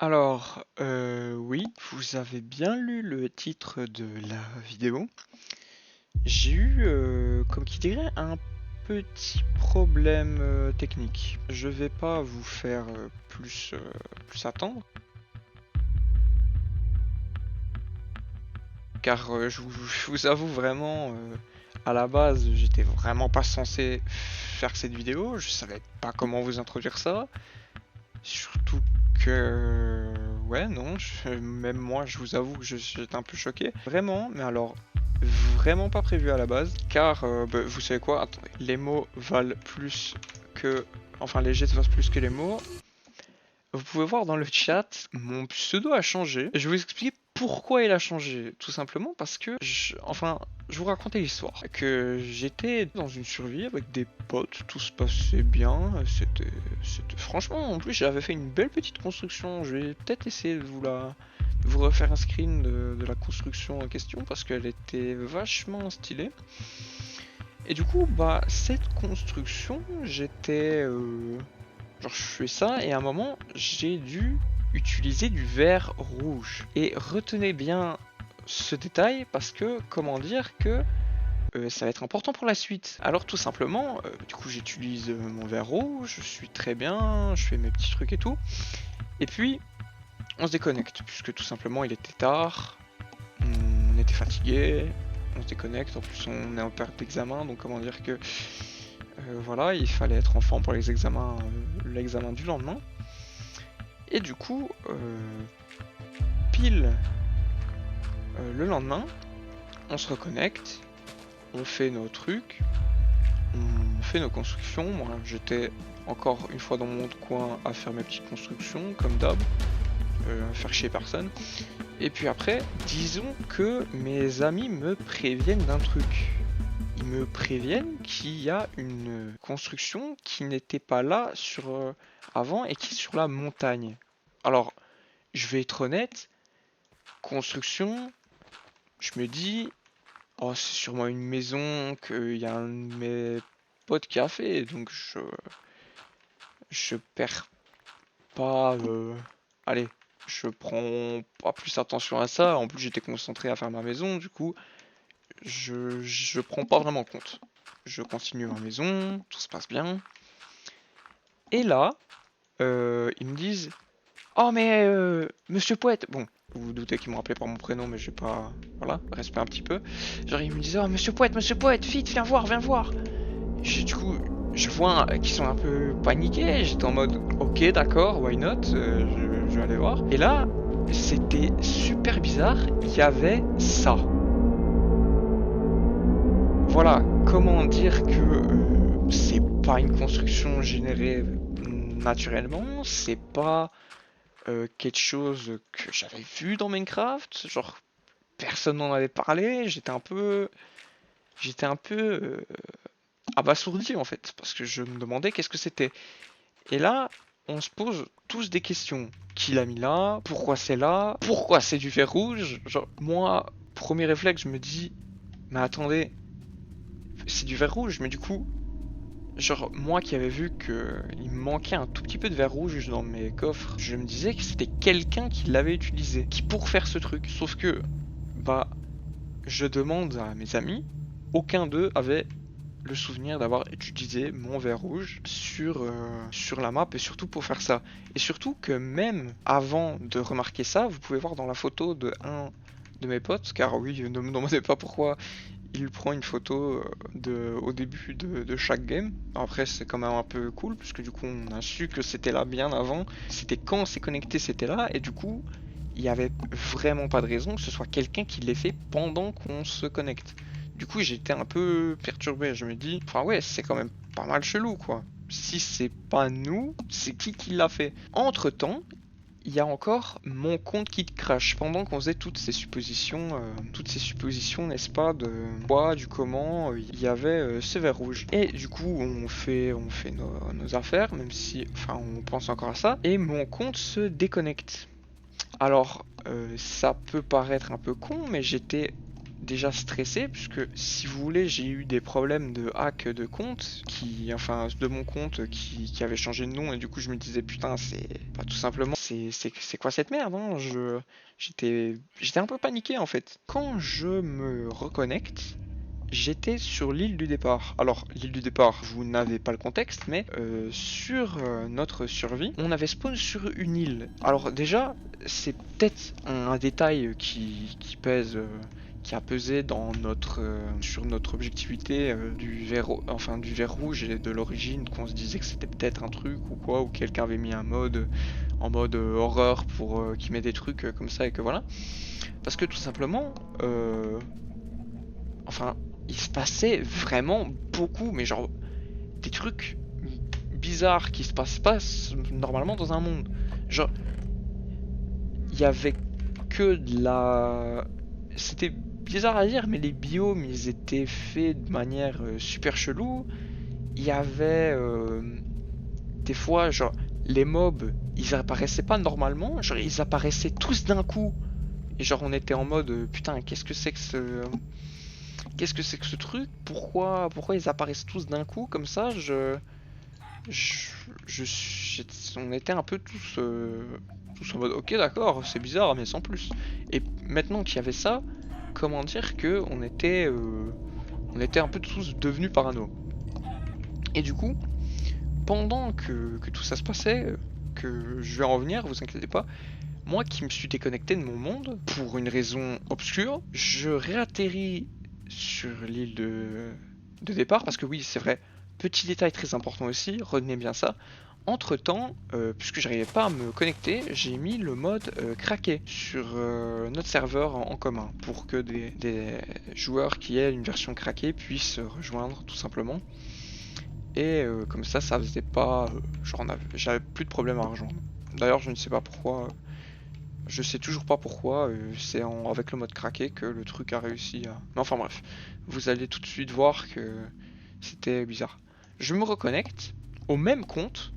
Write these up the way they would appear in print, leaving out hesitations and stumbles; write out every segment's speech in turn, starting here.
Oui, vous avez bien lu le titre de la vidéo. J'ai eu, comme qui dirait, un petit problème technique. Je vais pas vous faire plus attendre, car je vous avoue vraiment, à la base, j'étais vraiment pas censé faire cette vidéo. Je savais pas comment vous introduire ça. Surtout que... Ouais, non, même moi, je vous avoue que j'étais un peu choqué. Vraiment, mais alors, vraiment pas prévu à la base, car, vous savez quoi, attendez, les mots valent plus que... Enfin, les gestes valent plus que les mots. Vous pouvez voir dans le chat, mon pseudo a changé. Je vais vous expliquer pourquoi il a changé. Tout simplement parce que, je vous racontais l'histoire. Que j'étais dans une survie avec des potes, tout se passait bien. Franchement, en plus, j'avais fait une belle petite construction. Je vais peut-être essayer de vous refaire un screen de la construction en question parce qu'elle était vachement stylée. Et du coup, bah, cette construction, genre, je fais ça et à un moment, j'ai dû utiliser du verre rouge. Et retenez bien ce détail parce que, comment dire que ça va être important pour la suite. Alors tout simplement, du coup j'utilise mon verre rouge, je suis très bien, je fais mes petits trucs et tout. Et puis, on se déconnecte, puisque tout simplement il était tard, on était fatigué, on se déconnecte, en plus on est en période d'examen, donc comment dire que voilà, il fallait être en forme pour l'examen du lendemain. Et du coup, pile le lendemain, on se reconnecte, on fait nos trucs, on fait nos constructions. Moi, j'étais encore une fois dans mon coin à faire mes petites constructions, comme d'hab, faire chier personne. Et puis après, disons que mes amis me préviennent d'un truc. Ils me préviennent qu'il y a une construction qui n'était pas là avant et qui est sur la montagne. Alors, je vais être honnête, construction, je me dis, oh, c'est sûrement une maison qu'il y a un de mes potes qui a fait, donc je perds pas. Allez, je prends pas plus attention à ça. En plus, j'étais concentré à faire ma maison, du coup, je prends pas vraiment compte. Je continue ma maison, tout se passe bien. Et là, ils me disent, oh mais Monsieur Poète, bon, vous vous doutez qu'ils m'ont appelé par mon prénom, mais je vais pas, voilà, respect un petit peu. Genre ils me disent, oh Monsieur Poète, vite, viens voir, viens voir. Du coup, je vois qu'ils sont un peu paniqués. J'étais en mode, ok, d'accord, why not, je vais aller voir. Et là, c'était super bizarre. Il y avait ça. Voilà, comment dire que c'est pas une construction générée naturellement, c'est pas quelque chose que j'avais vu dans Minecraft. Genre, personne n'en avait parlé. J'étais un peu abasourdi en fait, parce que je me demandais qu'est-ce que c'était. Et là, on se pose tous des questions. Qui l'a mis là? Pourquoi c'est là? Pourquoi c'est du fer rouge? Genre, moi, premier réflexe, je me dis, mais attendez, c'est du verre rouge, mais du coup, genre, moi qui avais vu que il me manquait un tout petit peu de verre rouge dans mes coffres, je me disais que c'était quelqu'un qui l'avait utilisé, qui pour faire ce truc. Sauf que, bah, je demande à mes amis, aucun d'eux avait le souvenir d'avoir utilisé mon verre rouge sur la map et surtout pour faire ça. Et surtout que même avant de remarquer ça, vous pouvez voir dans la photo de un de mes potes, car oui, ne me demandez pas pourquoi il prend une photo au début de chaque game. Après, c'est quand même un peu cool, puisque du coup, on a su que c'était là bien avant. C'était quand on s'est connecté, c'était là, et du coup, il n'y avait vraiment pas de raison que ce soit quelqu'un qui l'ait fait pendant qu'on se connecte. Du coup, j'étais un peu perturbé. Je me dis, enfin ouais, c'est quand même pas mal chelou, quoi. Si c'est pas nous, c'est qui l'a fait? Entre-temps, il y a encore mon compte qui crash pendant qu'on faisait toutes ces suppositions, n'est-ce pas, de quoi, du comment, il y avait ce verre rouge. Et du coup, on fait nos affaires, même si, enfin, on pense encore à ça, et mon compte se déconnecte. Alors, ça peut paraître un peu con, mais j'étais déjà stressé puisque si vous voulez j'ai eu des problèmes de hack de compte enfin de mon compte qui avait changé de nom et du coup je me disais putain c'est pas tout simplement c'est quoi cette merde hein j'étais un peu paniqué en fait. Quand je me reconnecte, j'étais sur l'île du départ. Alors, l'île du départ, vous n'avez pas le contexte, mais sur notre survie, on avait spawn sur une île. Alors déjà, c'est peut-être un détail qui pèse, qui a pesé dans sur notre objectivité du vert rouge et de l'origine, qu'on se disait que c'était peut-être un truc ou quoi, ou quelqu'un avait mis un mode en mode horreur pour qui met des trucs comme ça et que voilà. Parce que tout simplement, enfin, il se passait vraiment beaucoup, mais genre des trucs bizarres qui se passent pas normalement dans un monde. Genre, il y avait que de la... C'était bizarre à dire, mais les biomes, ils étaient faits de manière super chelou. Il y avait des fois, genre, les mobs, ils apparaissaient pas normalement, genre, ils apparaissaient tous d'un coup. Et genre, on était en mode, putain, qu'est-ce que c'est que ce... Qu'est-ce que c'est que ce truc? Pourquoi ils apparaissent tous d'un coup comme ça? On était un peu tous en mode ok d'accord, c'est bizarre mais sans plus. Et maintenant qu'il y avait ça, comment dire que on était un peu tous devenus parano. Et du coup, pendant que tout ça se passait, que je vais en revenir, vous inquiétez pas, moi qui me suis déconnecté de mon monde pour une raison obscure, je réatterris sur l'île de départ parce que oui, c'est vrai. Petit détail très important aussi, retenez bien ça. Entre temps, puisque j'arrivais pas à me connecter, j'ai mis le mode craqué sur notre serveur en commun pour que des joueurs qui aient une version craquée puissent rejoindre tout simplement. Et comme ça faisait pas. J'avais plus de problème à rejoindre. D'ailleurs, je ne sais pas pourquoi. Je sais toujours pas pourquoi, avec le mode craqué que le truc a réussi à... Mais enfin bref, vous allez tout de suite voir que c'était bizarre. Je me reconnecte au même compte,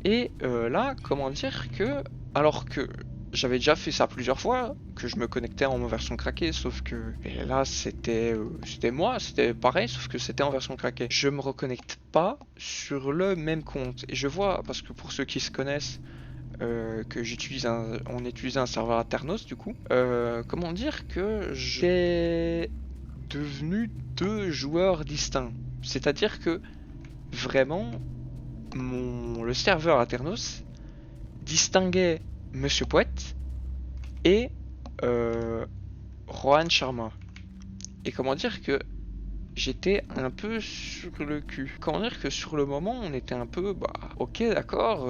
et là, comment dire que... Alors que j'avais déjà fait ça plusieurs fois, que je me connectais en version craquée, sauf que... Et là, c'était pareil, sauf que c'était en version craquée. Je me reconnecte pas sur le même compte, et je vois, parce que pour ceux qui se connaissent, que on utilisait un serveur Aternos du coup. Comment dire que j'ai devenu deux joueurs distincts. C'est-à-dire que vraiment, le serveur Aternos distinguait Monsieur Poète et Rohan Sharma. Et comment dire que j'étais un peu sur le cul. Comment dire que sur le moment, on était un peu, bah, ok, d'accord,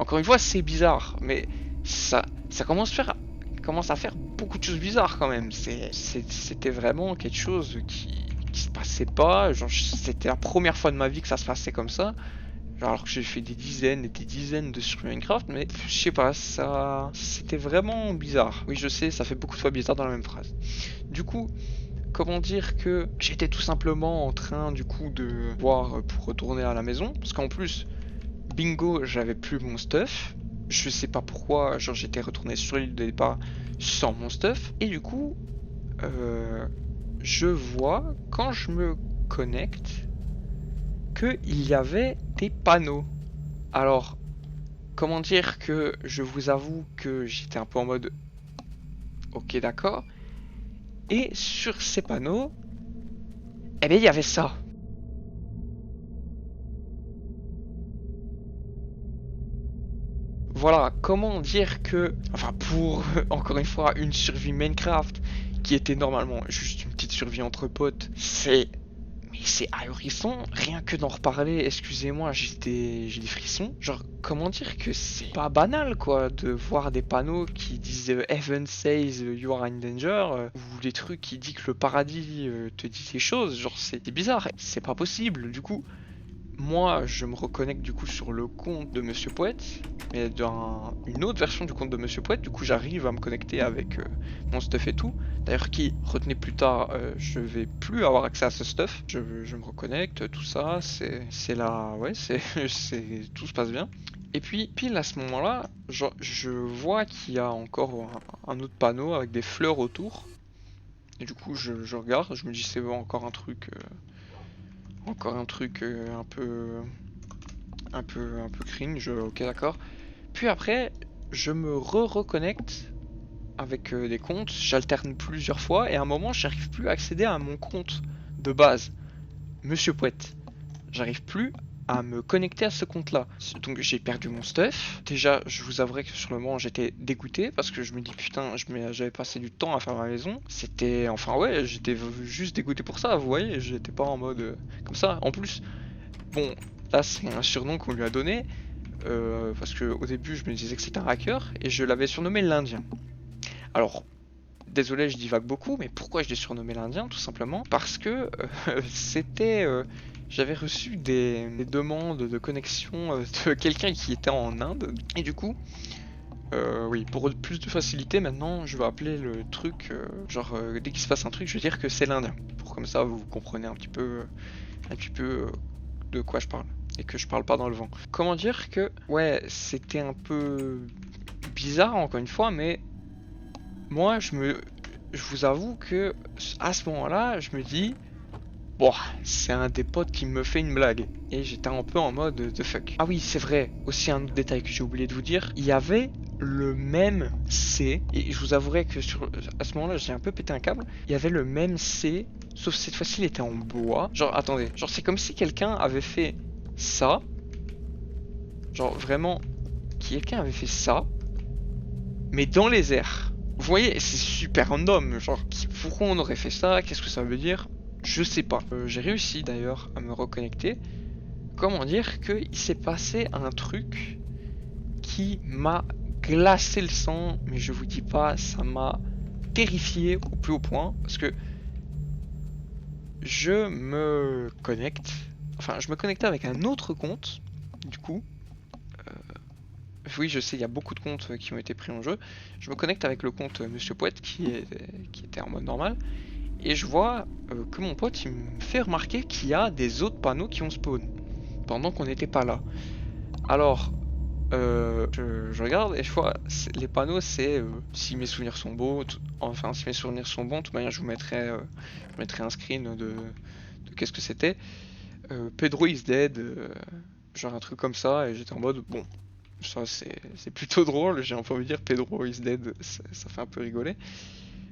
encore une fois, c'est bizarre, mais ça commence à faire beaucoup de choses bizarres quand même. C'était vraiment quelque chose qui se passait pas. Genre, c'était la première fois de ma vie que ça se passait comme ça. Genre, alors que j'ai fait des dizaines et des dizaines de sur Minecraft, mais je sais pas, c'était vraiment bizarre. Oui, je sais, ça fait beaucoup de fois bizarre dans la même phrase. Du coup, comment dire que j'étais tout simplement en train du coup de voir pour retourner à la maison parce qu'en plus bingo j'avais plus mon stuff, je sais pas pourquoi, genre j'étais retourné sur l'île de départ sans mon stuff et du coup je vois quand je me connecte que il y avait des panneaux. Alors comment dire que je vous avoue que j'étais un peu en mode ok d'accord, et sur ces panneaux eh bien il y avait ça. Voilà, comment dire que, enfin pour encore une fois une survie Minecraft qui était normalement juste une petite survie entre potes, c'est ahurissant, rien que d'en reparler, excusez-moi, j'ai des frissons. Genre, comment dire que c'est pas banal quoi, de voir des panneaux qui disent Heaven says you are in danger, ou des trucs qui disent que le paradis te dit des choses, genre c'est bizarre, c'est pas possible, du coup. Moi, je me reconnecte du coup sur le compte de Monsieur Poète, mais dans une autre version du compte de Monsieur Poète. Du coup, j'arrive à me connecter avec mon stuff et tout. D'ailleurs, qui, retenez plus tard, je vais plus avoir accès à ce stuff. Je me reconnecte, tout ça, c'est là, ouais, tout se passe bien. Et puis, pile à ce moment-là, je vois qu'il y a encore un autre panneau avec des fleurs autour. Et du coup, je regarde, je me dis c'est bon, encore un truc un peu cringe, ok d'accord. Puis après, je me reconnecte avec des comptes, j'alterne plusieurs fois et à un moment, j'arrive plus à accéder à mon compte de base, Monsieur Poète. J'arrive plus à me connecter à ce compte-là. Donc j'ai perdu mon stuff. Déjà, je vous avouerai que sur le moment, j'étais dégoûté parce que je me dis putain, j'avais passé du temps à faire ma maison. C'était, enfin ouais, j'étais juste dégoûté pour ça. Vous voyez, j'étais pas en mode comme ça. En plus, bon, là c'est un surnom qu'on lui a donné parce que au début, je me disais que c'était un hacker et je l'avais surnommé l'Indien. Alors, désolé, je divague beaucoup, mais pourquoi je l'ai surnommé l'Indien? Tout simplement parce que c'était. J'avais reçu des demandes de connexion de quelqu'un qui était en Inde, et du coup, oui, pour plus de facilité, maintenant, je vais appeler le truc, dès qu'il se passe un truc, je vais dire que c'est l'Indien. Pour comme ça, vous comprenez un petit peu de quoi je parle, et que je parle pas dans le vent. Comment dire que, ouais, c'était un peu bizarre, encore une fois, mais moi, je vous avoue que à ce moment-là, je me dis, bon, c'est un des potes qui me fait une blague. Et j'étais un peu en mode the fuck. Ah oui, c'est vrai. Aussi un autre détail que j'ai oublié de vous dire, il y avait le même C. Et je vous avouerai que à ce moment-là, j'ai un peu pété un câble. Il y avait le même C, sauf cette fois-ci, il était en bois. Genre, attendez, genre c'est comme si quelqu'un avait fait ça. Genre vraiment, quelqu'un avait fait ça, mais dans les airs. Vous voyez, c'est super random. Genre, pourquoi on aurait fait ça? Qu'est-ce que ça veut dire? Je sais pas. J'ai réussi d'ailleurs à me reconnecter. Comment dire qu'il s'est passé un truc qui m'a glacé le sang, mais je vous dis pas, ça m'a terrifié au plus haut point parce que je me connecte. Enfin, je me connectais avec un autre compte, du coup. Oui, je sais, il y a beaucoup de comptes qui ont été pris en jeu. Je me connecte avec le compte Monsieur Poète qui était en mode normal. Et je vois que mon pote il me fait remarquer qu'il y a des autres panneaux qui ont spawn pendant qu'on n'était pas là. Alors, je regarde et je vois les panneaux, c'est si mes souvenirs sont beaux, enfin si mes souvenirs sont bons, de toute manière je mettrai un screen de qu'est-ce que c'était. Pedro is dead, genre un truc comme ça, et j'étais en mode bon, ça c'est plutôt drôle, j'ai un peu envie de dire Pedro is dead, ça fait un peu rigoler.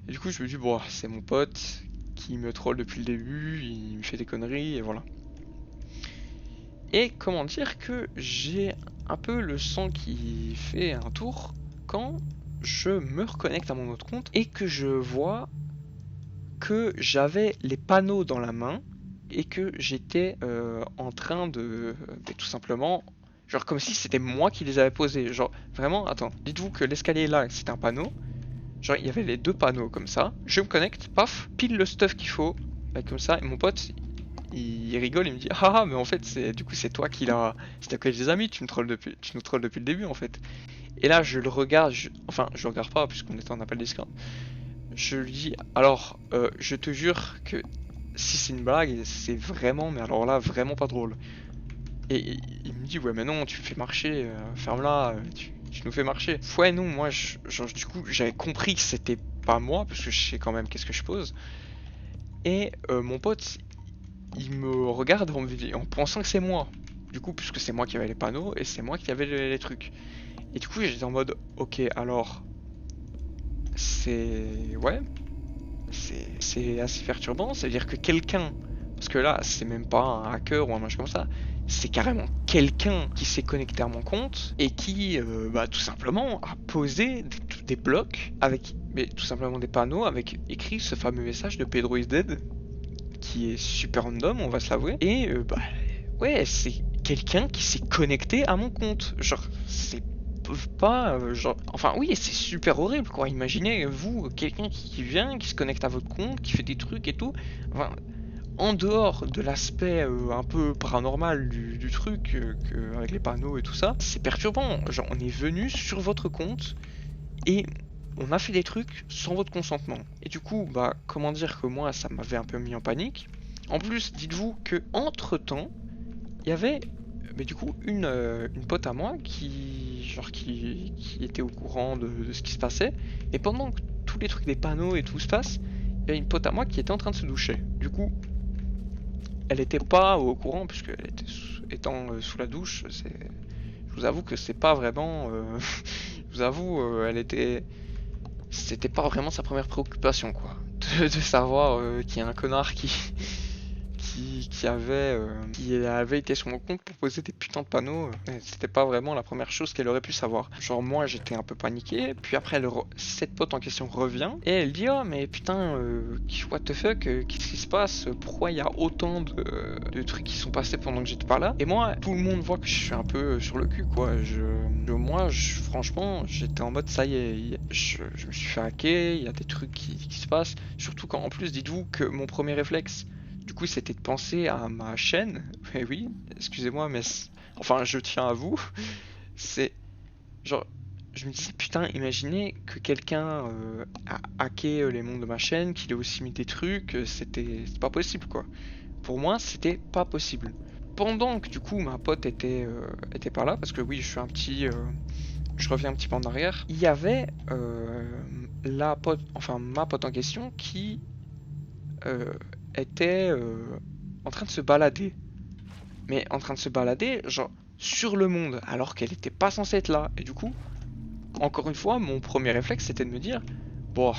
Et du coup je me dis bon, c'est mon pote qui me troll depuis le début, il me fait des conneries et voilà. Et comment dire que j'ai un peu le sang qui fait un tour quand je me reconnecte à mon autre compte et que je vois que j'avais les panneaux dans la main et que j'étais en train de tout simplement, genre comme si c'était moi qui les avais posés. Genre vraiment, attends, dites-vous que l'escalier là c'est un panneau. Genre il y avait les deux panneaux comme ça. Je me connecte, paf, pile le stuff qu'il faut, comme ça. Et mon pote il rigole, il me dit ah mais en fait c'est du coup c'est toi qui l'a, c'est toi des amis, tu nous trolles depuis le début en fait. Et là je le regarde, enfin je le regarde pas puisqu'on était en appel Discord. Je lui dis alors je te jure que si c'est une blague c'est vraiment, mais alors là vraiment pas drôle. Et il me dit ouais mais non tu fais marcher, ferme-la, tu nous fais marcher. Ouais non moi genre, du coup j'avais compris que c'était pas moi parce que je sais quand même qu'est-ce que je pose. Et mon pote il me regarde en pensant que c'est moi. Du coup, puisque c'est moi qui avais les panneaux et c'est moi qui avais les trucs. Et du coup, j'étais en mode, ok, alors, c'est... Ouais, c'est assez perturbant. C'est-à-dire que quelqu'un, parce que là, c'est même pas un hacker ou un machin comme ça, c'est carrément quelqu'un qui s'est connecté à mon compte et qui, bah, tout simplement, a posé des blocs avec, mais tout simplement des panneaux avec écrit ce fameux message de Pedro is dead qui est super random, on va se l'avouer. Et bah ouais, c'est quelqu'un qui s'est connecté à mon compte. Genre, c'est pas genre, enfin oui, c'est super horrible quoi. Imaginez vous, quelqu'un qui vient, qui se connecte à votre compte, qui fait des trucs et tout. Enfin, en dehors de l'aspect un peu paranormal du truc, avec les panneaux et tout ça, c'est perturbant. Genre, on est venu sur votre compte et on a fait des trucs sans votre consentement. Et du coup, bah, comment dire que moi, ça m'avait un peu mis en panique. En plus, dites-vous que entre temps, il y avait, mais du coup, une pote à moi qui était au courant de ce qui se passait. Et pendant que tous les trucs des panneaux et tout se passe, il y a une pote à moi qui était en train de se doucher. Du coup, elle était pas au courant, puisqu'elle était étant sous la douche, je vous avoue que c'est pas vraiment... je vous avoue, c'était pas vraiment sa première préoccupation, quoi. De savoir qu'il y a un connard qui avait été sur mon compte pour poser des putains de panneaux. C'était pas vraiment la première chose qu'elle aurait pu savoir. Genre moi j'étais un peu paniqué, puis après cette pote en question revient et elle dit oh mais putain what the fuck, qu'est-ce qui se passe, pourquoi il y a autant de trucs qui sont passés pendant que j'étais pas là. Et moi tout le monde voit que je suis un peu sur le cul quoi. Franchement j'étais en mode ça y est, je me suis fait hacker, il y a des trucs qui se passent. Surtout quand en plus dites-vous que mon premier réflexe du coup, c'était de penser à ma chaîne. Mais oui, excusez-moi, mais enfin, je tiens à vous. C'est genre, je me disais putain, imaginez que quelqu'un a hacké les mondes de ma chaîne, qu'il ait aussi mis des trucs, c'était pas possible quoi. Pour moi, c'était pas possible. Pendant que du coup ma pote était pas là, parce que oui, je reviens un petit peu en arrière. Il y avait la pote, enfin ma pote en question qui euh, était en train de se balader. Mais en train de se balader, genre, sur le monde, alors qu'elle était pas censée être là. Et du coup, encore une fois, mon premier réflexe, c'était de me dire, bon,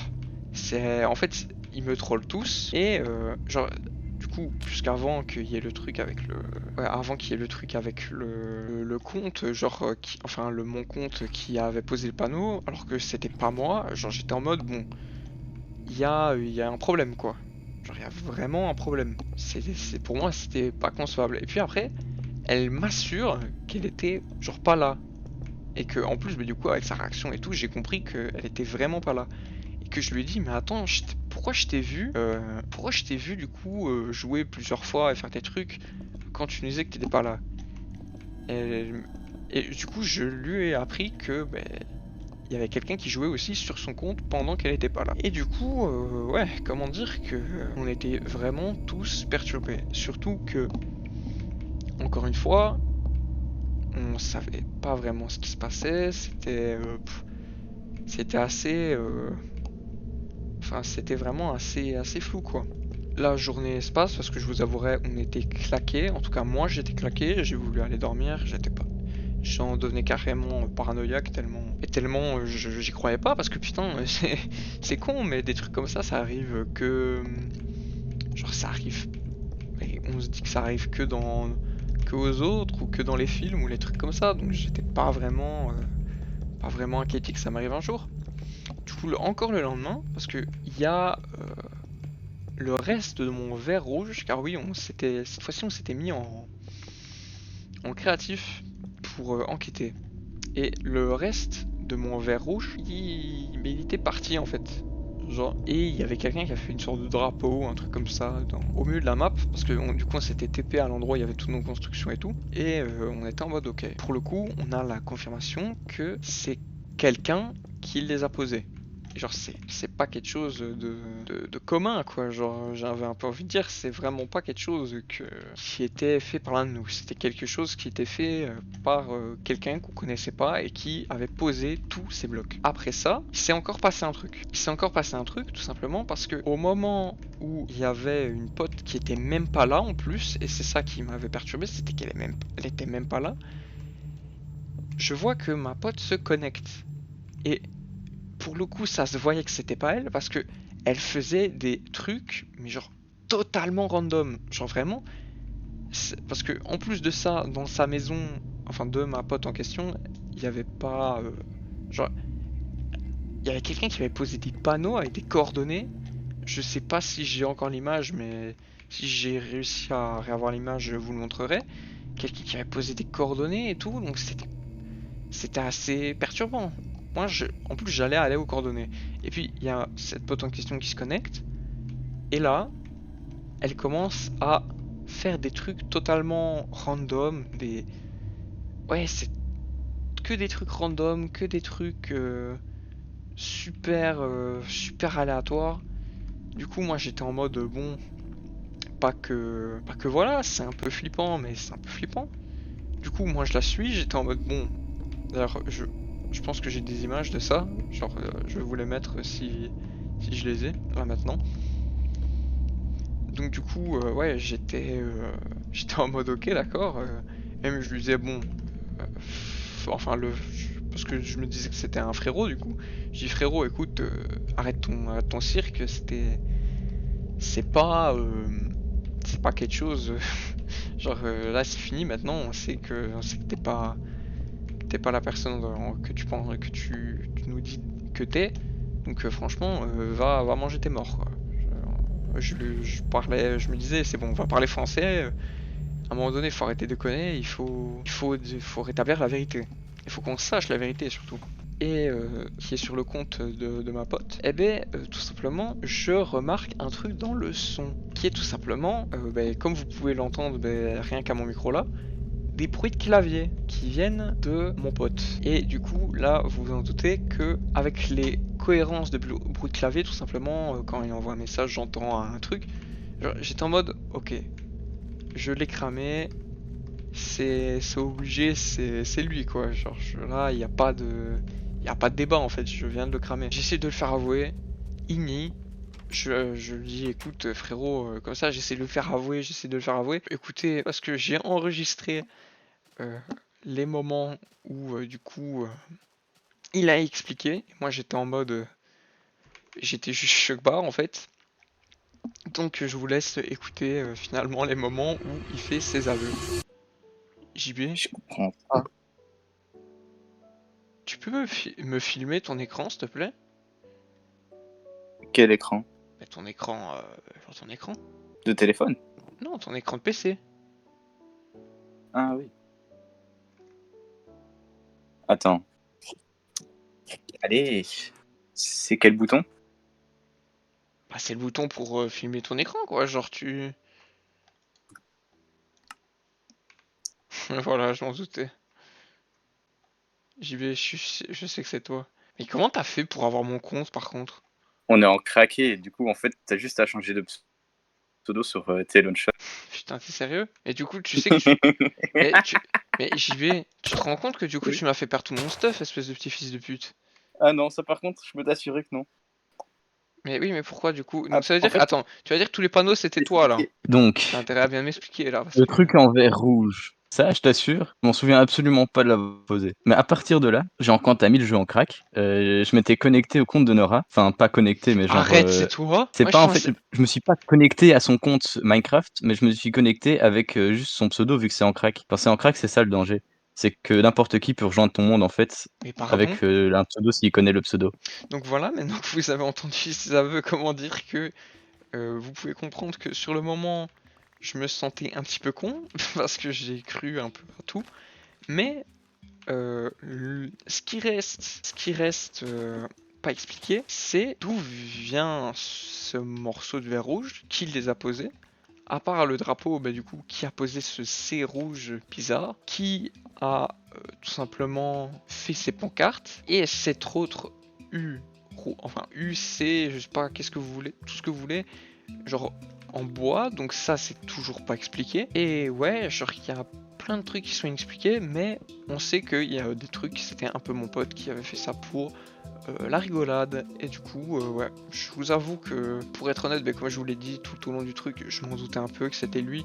c'est... En fait, ils me trollent tous. Et, genre, du coup, jusqu'avant qu'il y ait le truc avec le... Ouais, avant qu'il y ait le truc avec le compte, genre, enfin, mon compte qui avait posé le panneau, alors que c'était pas moi, genre, j'étais en mode, bon, il y a un problème, quoi. Genre, il y a vraiment un problème. Pour moi, c'était pas concevable. Et puis après, elle m'assure qu'elle était genre pas là. Et que, en plus, mais du coup, avec sa réaction et tout, j'ai compris qu'elle était vraiment pas là. Et que je lui ai dit, mais attends, pourquoi je t'ai vu du coup jouer plusieurs fois et faire des trucs quand tu nous disais que t'étais pas là? Et, et du coup, je lui ai appris que ben, il y avait quelqu'un qui jouait aussi sur son compte pendant qu'elle était pas là. Et du coup, ouais, comment dire que on était vraiment tous perturbés. Surtout que, encore une fois, on savait pas vraiment ce qui se passait. C'était assez, enfin, c'était vraiment assez flou quoi. La journée se passe parce que je vous avouerai, on était claqués. En tout cas, moi j'étais claqué. J'ai voulu aller dormir. J'étais pas. J'en devenais carrément paranoïaque tellement j'y croyais pas parce que putain c'est con mais des trucs comme ça arrive que genre ça arrive et on se dit que ça arrive que aux autres ou que dans les films ou les trucs comme ça donc j'étais pas vraiment inquiété que ça m'arrive un jour. Du coup encore le lendemain parce que il y a le reste de mon verre rouge car oui cette fois-ci on s'était mis en créatif pour enquêter. Et le reste de mon verre rouge, mais il était parti en fait. Genre, et il y avait quelqu'un qui a fait une sorte de drapeau, un truc comme ça, au milieu de la map, parce que du coup on s'était TP à l'endroit où il y avait toutes nos constructions et tout, et on était en mode ok. Pour le coup, on a la confirmation que c'est quelqu'un qui les a posés. Et genre c'est pas quelque chose de commun quoi, genre j'avais un peu envie de dire c'est vraiment pas quelque chose qui était fait par l'un de nous, c'était quelque chose qui était fait par quelqu'un qu'on connaissait pas et qui avait posé tous ces blocs. Après ça, il s'est encore passé un truc. Il s'est encore passé un truc tout simplement parce que au moment où il y avait une pote qui était même pas là en plus, et c'est ça qui m'avait perturbé, c'était elle était même pas là, je vois que ma pote se connecte. Et pour le coup, ça se voyait que c'était pas elle parce que elle faisait des trucs, mais genre totalement random. Genre vraiment, parce que en plus de ça, dans sa maison, enfin de ma pote en question, il y avait pas, genre, il y avait quelqu'un qui avait posé des panneaux avec des coordonnées. Je sais pas si j'ai encore l'image, mais si j'ai réussi à réavoir l'image, je vous le montrerai. Quelqu'un qui avait posé des coordonnées et tout, donc c'était assez perturbant. Moi, en plus, j'allais aller aux coordonnées. Et puis, il y a cette pote en question qui se connecte. Et là, elle commence à faire des trucs totalement random. Ouais, c'est que des trucs random, que des trucs super aléatoires. Du coup, moi, j'étais en mode, bon, pas que voilà, c'est un peu flippant, mais c'est un peu flippant. Du coup, moi, je la suis, j'étais en mode, bon, d'ailleurs, je pense que j'ai des images de ça. Genre, je vais vous les mettre si je les ai, là maintenant. Donc du coup, ouais, j'étais en mode ok, d'accord. Même je lui disais bon, enfin parce que je me disais que c'était un frérot du coup. Je dis frérot, écoute, arrête ton cirque, c'est pas, c'est pas quelque chose. Genre là c'est fini maintenant, on sait que t'es pas la personne que tu penses, tu nous dis que t'es. Donc franchement, va manger tes morts quoi. Je parlais, je me disais, c'est bon, on va parler français. À un moment donné, il faut arrêter de déconner. Il faut rétablir la vérité. Il faut qu'on sache la vérité surtout. Et qui est sur le compte de ma pote. Eh ben, tout simplement, je remarque un truc dans le son, qui est tout simplement, comme vous pouvez l'entendre, rien qu'à mon micro là, des bruits de clavier qui viennent de mon pote. Et du coup, là, vous vous en doutez que avec les cohérences de bruits de clavier, tout simplement, quand il envoie un message, j'entends un truc. J'étais en mode, ok, je l'ai cramé, c'est obligé, c'est lui quoi. Là, il y a pas de débat en fait. Je viens de le cramer. J'essaie de le faire avouer. Il nie. Je lui dis, écoute frérot, comme ça, j'essaie de le faire avouer, j'essaie de le faire avouer. Écoutez, parce que j'ai enregistré euh, les moments où du coup il a expliqué. Moi j'étais en mode j'étais juste choc barre en fait. Donc je vous laisse écouter finalement les moments où il fait ses aveux. JB, Je comprends pas. tu peux me filmer ton écran s'il te plaît? Quel écran? Mais ton écran, genre ton écran? De téléphone? Non, ton écran de PC. Ah oui. Attends. Allez. C'est quel bouton? Bah c'est le bouton pour filmer ton écran quoi, genre tu... Voilà, je m'en doutais. JB, je sais que c'est toi. Mais comment t'as fait pour avoir mon compte par contre? On est en craqué. Du coup, en fait, t'as juste à changer de pseudo sur T-Launcher. Putain, t'es sérieux? Et du coup, tu sais que tu... Mais, tu... Mais JB, tu te rends compte que du coup Oui. tu m'as fait perdre tout mon stuff, espèce de petit fils de pute? Ah non, ça par contre, je peux t'assurer que non. Mais oui, mais pourquoi du coup? Ah, Donc ça veut en dire... fait, Attends, tu vas dire que tous les panneaux c'était toi là? expliquer. T'as Donc, intérêt à bien m'expliquer là, parce le que... truc en verre rouge, ça, je t'assure, je m'en souviens absolument pas de l'avoir posé. Mais à partir de là, genre quand t'as mis le jeu en crack, je m'étais connecté au compte de Nora. Enfin, pas connecté, mais genre... Arrête, c'est toi? c'est Moi pas je en fait, pensais... je me suis pas connecté à son compte Minecraft, mais je me suis connecté avec juste son pseudo vu que c'est en crack. Quand c'est en crack, c'est ça le danger. C'est que n'importe qui peut rejoindre ton monde en fait Mais pardon? avec un pseudo s'il connaît le pseudo. Donc voilà, maintenant que vous avez entendu ces aveux, comment dire que vous pouvez comprendre que sur le moment, je me sentais un petit peu con parce que j'ai cru un peu à tout. Mais ce qui reste pas expliqué, c'est d'où vient ce morceau de verre rouge, qui les a posés. À part le drapeau, bah, du coup, qui a posé ce C rouge bizarre, qui a tout simplement fait ses pancartes, et cet autre U, enfin UC, je sais pas, qu'est-ce que vous voulez, tout ce que vous voulez, genre en bois, donc ça c'est toujours pas expliqué. Et ouais, genre il y a plein de trucs qui sont inexpliqués, mais on sait qu'il y a des trucs, c'était un peu mon pote qui avait fait ça pour la rigolade. Et du coup, ouais, je vous avoue que pour être honnête, comme je vous l'ai dit tout au long du truc, je m'en doutais un peu que c'était lui.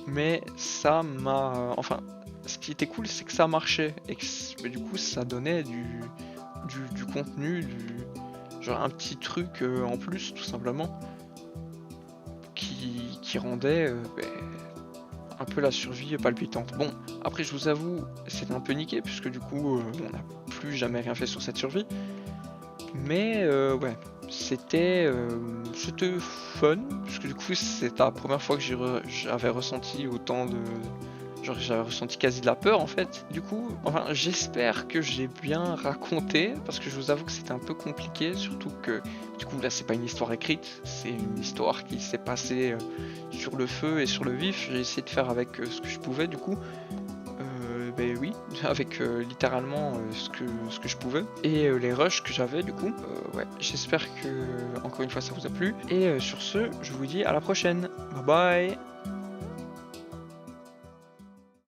Mais ça m'a... Enfin, ce qui était cool, c'est que ça marchait. Et que du coup, ça donnait du contenu, genre un petit truc en plus, tout simplement, qui rendait un peu la survie palpitante. Bon, après, je vous avoue, c'était un peu niqué, puisque du coup, on n'a plus jamais rien fait sur cette survie. Mais ouais, c'était fun, puisque du coup c'est la première fois que j'avais ressenti autant de... Genre j'avais ressenti quasi de la peur en fait. Du coup, enfin j'espère que j'ai bien raconté, parce que je vous avoue que c'était un peu compliqué, surtout que du coup là c'est pas une histoire écrite, c'est une histoire qui s'est passée sur le feu et sur le vif. J'ai essayé de faire avec ce que je pouvais du coup. Ben oui, avec littéralement ce que je pouvais. Et les rushs que j'avais du coup. Ouais, j'espère que encore une fois ça vous a plu. Et sur ce, je vous dis à la prochaine. Bye bye.